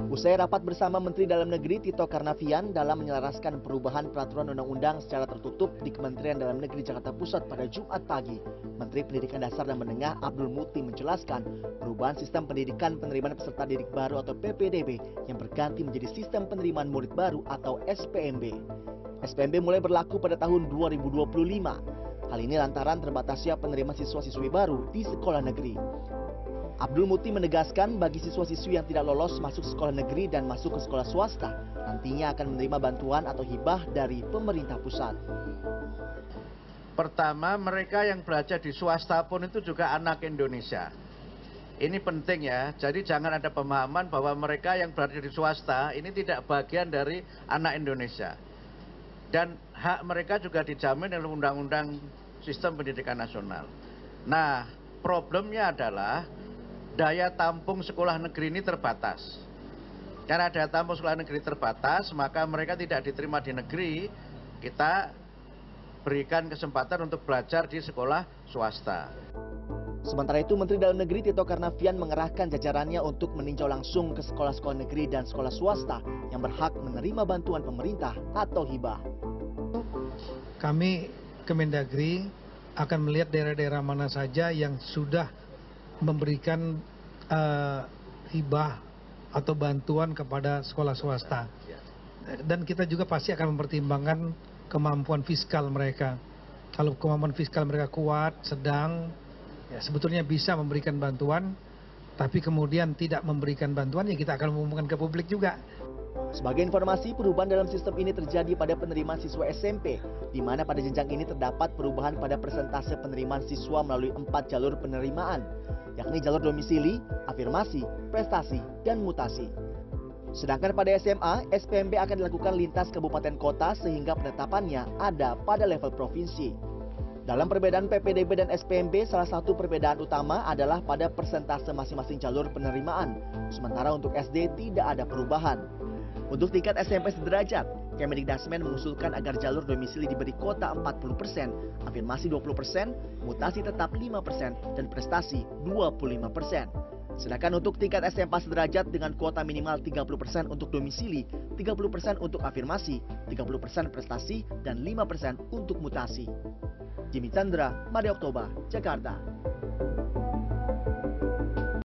Usai rapat bersama Menteri Dalam Negeri Tito Karnavian dalam menyelaraskan perubahan peraturan undang-undang secara tertutup di Kementerian Dalam Negeri Jakarta Pusat pada Jumat pagi, Menteri Pendidikan Dasar dan Menengah Abdul Muti menjelaskan perubahan sistem pendidikan penerimaan peserta didik baru atau PPDB yang berganti menjadi sistem penerimaan murid baru atau SPMB. SPMB mulai berlaku pada tahun 2025. Hal ini lantaran terbatasnya penerimaan siswa-siswi baru di sekolah negeri. Abdul Muti menegaskan bagi siswa-siswi yang tidak lolos masuk sekolah negeri dan masuk ke sekolah swasta, nantinya akan menerima bantuan atau hibah dari pemerintah pusat. Pertama, mereka yang belajar di swasta pun itu juga anak Indonesia. Ini penting ya, jadi jangan ada pemahaman bahwa mereka yang berada di swasta ini tidak bagian dari anak Indonesia. Dan hak mereka juga dijamin oleh Undang-Undang Sistem Pendidikan Nasional. Nah, problemnya adalah daya tampung sekolah negeri ini terbatas. Karena daya tampung sekolah negeri terbatas, maka mereka tidak diterima di negeri, kita berikan kesempatan untuk belajar di sekolah swasta. Sementara itu, Menteri Dalam Negeri Tito Karnavian mengerahkan jajarannya untuk meninjau langsung ke sekolah-sekolah negeri dan sekolah swasta yang berhak menerima bantuan pemerintah atau hibah. Kami Kemendagri akan melihat daerah-daerah mana saja yang sudah memberikan hibah atau bantuan kepada sekolah swasta. Dan kita juga pasti akan mempertimbangkan kemampuan fiskal mereka. Kalau kemampuan fiskal mereka kuat, sedang, ya sebetulnya bisa memberikan bantuan, tapi kemudian tidak memberikan bantuan, ya kita akan mengumumkan ke publik juga. Sebagai informasi, perubahan dalam sistem ini terjadi pada penerimaan siswa SMP, di mana pada jenjang ini terdapat perubahan pada persentase penerimaan siswa melalui 4 jalur penerimaan, yakni jalur domisili, afirmasi, prestasi, dan mutasi. Sedangkan pada SMA, SPMB akan dilakukan lintas kabupaten kota sehingga penetapannya ada pada level provinsi. Dalam perbedaan PPDB dan SPMB, salah satu perbedaan utama adalah pada persentase masing-masing jalur penerimaan, sementara untuk SD tidak ada perubahan. Untuk tingkat SMP sederajat, Kemendikbudristek mengusulkan agar jalur domisili diberi kuota 40%, afirmasi 20%, mutasi tetap 5%, dan prestasi 25%. Sedangkan untuk tingkat SMA sederajat dengan kuota minimal 30% untuk domisili, 30% untuk afirmasi, 30% prestasi, dan 5% untuk mutasi. Jimmy Chandra, Made Oktober, Jakarta.